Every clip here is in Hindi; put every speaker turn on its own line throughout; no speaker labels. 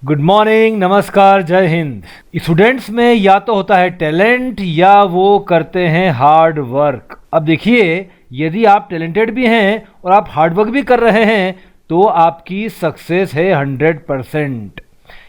गुड मॉर्निंग, नमस्कार, जय हिंद। स्टूडेंट्स में या तो होता है टैलेंट या वो करते हैं हार्ड वर्क। अब देखिए, यदि आप टैलेंटेड भी हैं और आप हार्ड वर्क भी कर रहे हैं तो आपकी सक्सेस है 100%।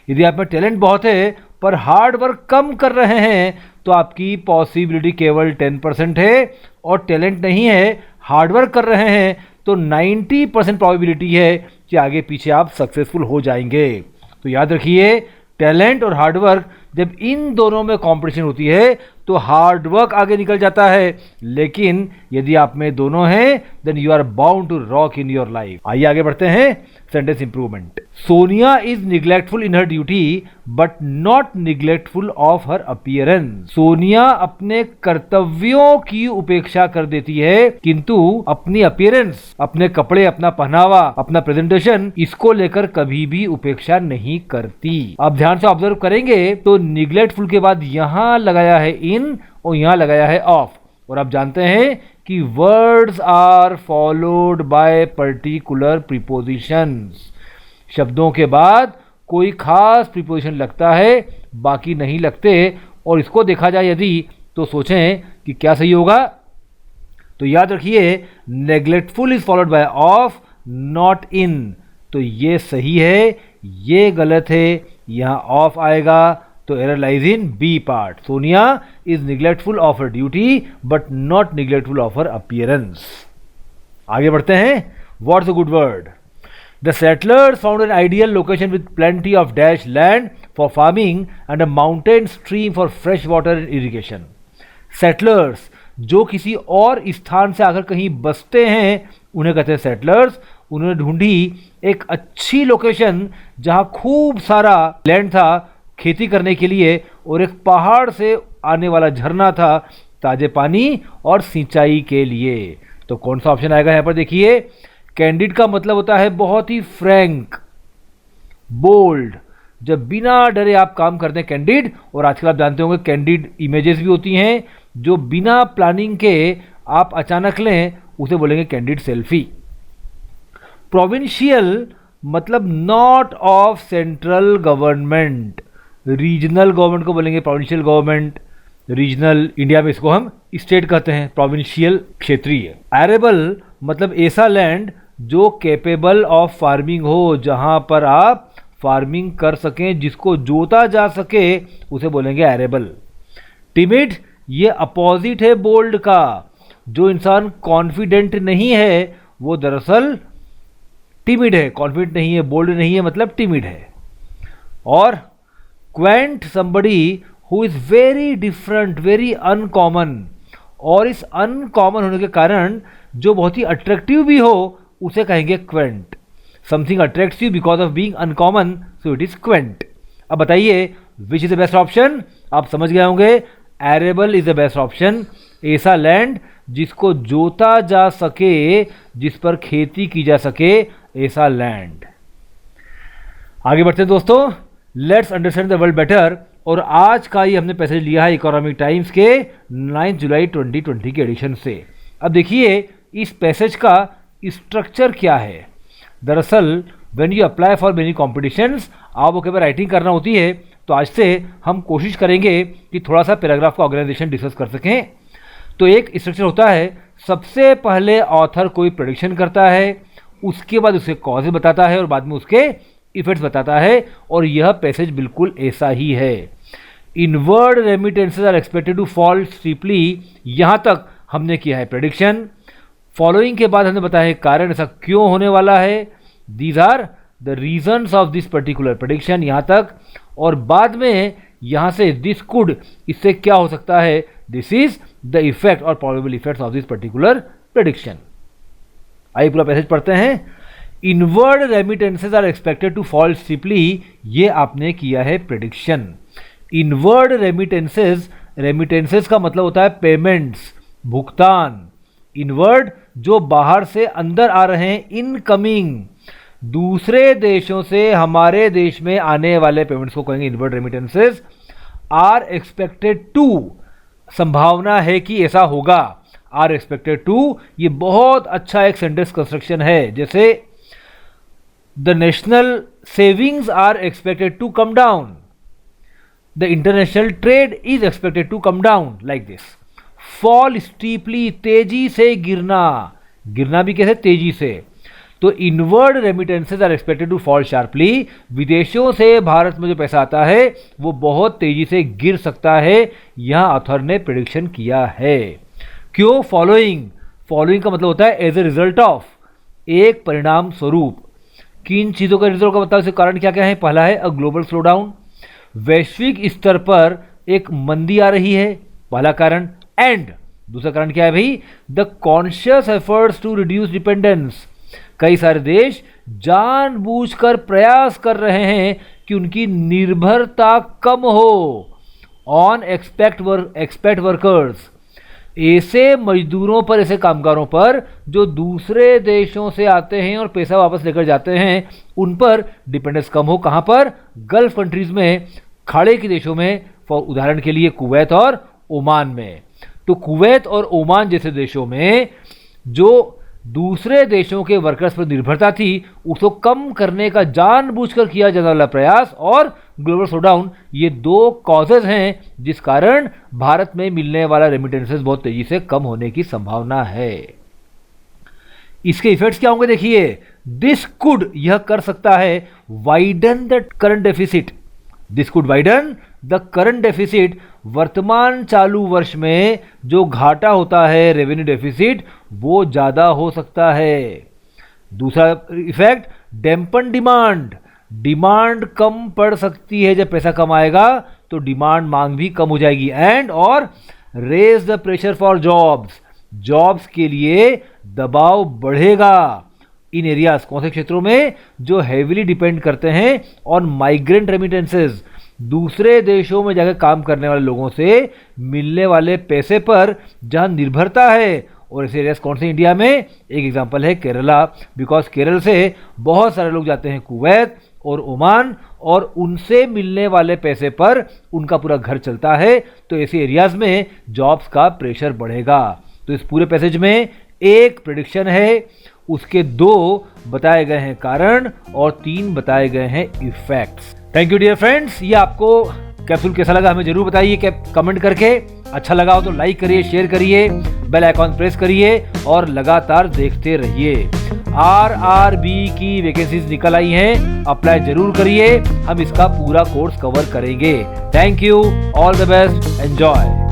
यदि आप में टैलेंट बहुत है पर हार्ड वर्क कम कर रहे हैं तो आपकी पॉसिबिलिटी केवल 10% है, और टैलेंट नहीं है, हार्ड वर्क कर रहे हैं तो 90% प्रोबेबिलिटी है कि आगे पीछे आप सक्सेसफुल हो जाएंगे। तो याद रखिए, टैलेंट और हार्डवर्क जब इन दोनों में कंपटीशन होती है तो हार्डवर्क आगे निकल जाता है, लेकिन यदि आप में दोनों हैं then you are bound to rock in your life. आइए आगे बढ़ते हैं। Sentence improvement. Sonia is neglectful in her duty but not neglectful of her appearance. Sonia अपने कर्तव्यों की उपेक्षा कर देती है किंतु अपनी अपीयरेंस, अपने कपड़े, अपना पहनावा, अपना प्रेजेंटेशन, इसको लेकर कभी भी उपेक्षा नहीं करती। आप ध्यान से ऑब्जर्व करेंगे तो निग्लेक्टफुल के बाद यहां लगाया है इन और यहां लगाया है ऑफ, और आप जानते हैं कि words are followed by particular prepositions. शब्दों के बाद कोई खास प्रीपोजिशन लगता है, बाकी नहीं लगते। और इसको देखा जाए यदि तो सोचें कि क्या सही होगा। तो याद रखिए, neglectful is followed by of, not in. तो ये सही है, ये गलत है, यहां ऑफ आएगा तो error lies in B part. Sonia is neglectful of her duty but not neglectful of her appearance. आगे बढ़ते हैं। What's a good word? The settlers found an ideal location with plenty of dash land for farming and a mountain stream for fresh water and irrigation. Settlers जो किसी और स्थान से आकर कहीं बसते हैं उन्हें कहते हैं सेटलर्स। उन्होंने ढूंढी एक अच्छी लोकेशन जहां खूब सारा लैंड था खेती करने के लिए, और एक पहाड़ से आने वाला झरना था ताजे पानी और सिंचाई के लिए। तो कौन सा ऑप्शन आएगा यहां पर? देखिए, कैंडिड का मतलब होता है बहुत ही फ्रैंक, बोल्ड, जब बिना डरे आप काम करते हैं कैंडिड। और आजकल आप जानते होंगे कैंडिड इमेजेस भी होती हैं जो बिना प्लानिंग के आप अचानक लें, उसे बोलेंगे कैंडिड सेल्फी। प्रोविंशियल मतलब not of central government. Regional government को बोलेंगे प्रोविंशियल गवर्नमेंट। रीजनल, इंडिया में इसको हम स्टेट कहते हैं, प्रोविंशियल क्षेत्रीय। एरेबल मतलब ऐसा लैंड जो कैपेबल ऑफ फार्मिंग हो, जहां पर आप फार्मिंग कर सकें, जिसको जोता जा सके, उसे बोलेंगे एरेबल। टिमिड ये अपोजिट है बोल्ड का। जो इंसान कॉन्फिडेंट नहीं है वो दरअसल टिमिड है। कॉन्फिडेंट नहीं है, बोल्ड नहीं है, मतलब टिमिड है। और Quint somebody who is very different, very uncommon. और इस अनकॉमन होने के कारण जो बहुत ही अट्रैक्टिव भी हो उसे कहेंगे Quint. Something attracts you because of being uncommon, so it is Quint. अब बताइए which is the best option? आप समझ गए होंगे, arable is the best option. ऐसा लैंड जिसको जोता जा सके, जिस पर खेती की जा सके, ऐसा लैंड। आगे बढ़ते हैं दोस्तों। Let's understand the world better. और आज का ही हमने पैसेज लिया है इकोनॉमिक टाइम्स के 9 जुलाई 2020 के एडिशन से। अब देखिए इस पैसेज का स्ट्रक्चर क्या है। दरअसल when you apply for many competitions, आपको कई बार राइटिंग करना होती है, तो आज से हम कोशिश करेंगे कि थोड़ा सा पैराग्राफ का ऑर्गेनाइजेशन डिस्कस कर सकें। तो एक स्ट्रक्चर होता है, सबसे पहले ऑथर कोई प्रेडिक्शन करता है, उसके बाद उसके कॉजेज बताता है और बाद में उसके इफेक्ट्स बताता है। और यह पैसेज बिल्कुल ऐसा ही है। Inward remittances are expected to fall steeply, यहां तक हमने किया है प्रेडिक्शन। फॉलोइंग के बाद हमने बताया है कारण ऐसा क्यों होने वाला है। These are the reasons of this particular prediction, यहां तक। और बाद में यहां से दिस कुड, इससे क्या हो सकता है, दिस इज द इफेक्ट और probable effects of this particular prediction. आइए पूरा पैसेज पढ़ते हैं। Inward remittances are expected to fall steeply, ये आपने किया है प्रेडिक्शन। इनवर्ड रेमिटेंसेज, रेमिटेंसेज का मतलब होता है पेमेंट्स, भुगतान। इनवर्ड जो बाहर से अंदर आ रहे हैं, इनकमिंग, दूसरे देशों से हमारे देश में आने वाले पेमेंट्स को कहेंगे inward remittances. Are expected to, संभावना है कि ऐसा होगा। आर एक्सपेक्टेड टू, ये बहुत अच्छा एक सेंटेंस कंस्ट्रक्शन है। जैसे the national savings are expected to come down, the international trade is expected to come down like this. Fall steeply, तेजी से गिरना, गिरना भी कैसे, तेजी से। तो inward remittances are expected to fall sharply, विदेशों से भारत में जो पैसा आता है वो बहुत तेजी से गिर सकता है, यह ऑथर ने प्रेडिक्शन किया है। क्यों? फॉलोइंग, फॉलोइंग का मतलब होता है एज ए रिजल्ट ऑफ, एक परिणाम स्वरूप। किन चीजों का रिजल्ट का बताओ, इसके कारण क्या क्या है? पहला है अ ग्लोबल स्लोडाउन, वैश्विक स्तर पर एक मंदी आ रही है, पहला कारण। एंड दूसरा कारण क्या है भाई? The conscious efforts to reduce dependence, कई सारे देश जानबूझकर प्रयास कर रहे हैं कि उनकी निर्भरता कम हो ऑन एक्सपेक्ट वर्कर्स, ऐसे मजदूरों पर, ऐसे कामगारों पर जो दूसरे देशों से आते हैं और पैसा वापस लेकर जाते हैं, उन पर डिपेंडेंस कम हो। कहां पर? गल्फ कंट्रीज में, खाड़ी के देशों में, फॉर उदाहरण के लिए कुवैत और ओमान में। तो कुवैत और ओमान जैसे देशों में जो दूसरे देशों के वर्कर्स पर निर्भरता थी उसको कम करने का जानबूझकर किया जाने वाला प्रयास और ग्लोबल स्लोडाउन, ये दो कॉजेज हैं जिस कारण भारत में मिलने वाला रेमिटेंसेस बहुत तेजी से कम होने की संभावना है। इसके इफेक्ट्स क्या होंगे देखिए। दिस कुड, यह कर सकता है, widen the current deficit, this could widen the current deficit, वर्तमान चालू वर्ष में जो घाटा होता है रेवेन्यू डेफिसिट वो ज्यादा हो सकता है। दूसरा इफेक्ट, डैम्पन डिमांड, डिमांड कम पड़ सकती है, जब पैसा कम आएगा तो डिमांड, मांग भी कम हो जाएगी। एंड और raise the pressure for jobs, jobs के लिए दबाव बढ़ेगा इन एरियाज, कौन से क्षेत्रों में? जो हैविली डिपेंड करते हैं ऑन माइग्रेंट रेमिटेंसेज, दूसरे देशों में जाकर काम करने वाले लोगों से मिलने वाले पैसे पर जहां निर्भरता है। और ऐसे एरियाज कौन से इंडिया में? एक एग्जांपल है केरला, बिकॉज केरल से बहुत सारे लोग जाते हैं कुवैत और ओमान और उनसे मिलने वाले पैसे पर उनका पूरा घर चलता है, तो ऐसे एरियाज में जॉब्स का प्रेशर बढ़ेगा। तो इस पूरे पैसेज में एक प्रेडिक्शन है, उसके 2 बताए गए हैं कारण और 3 बताए गए हैं effects. Thank you dear friends, ये आपको कैप्सूल कैसा लगा हमें जरूर बताइए कमेंट करके। अच्छा लगा हो तो लाइक करिए, शेयर करिए, बेल आइकॉन प्रेस करिए और लगातार देखते रहिए। आरआरबी की वैकेंसीज निकल आई हैं, अप्लाई जरूर करिए, हम इसका पूरा कोर्स कवर करेंगे। Thank you, all the best, enjoy.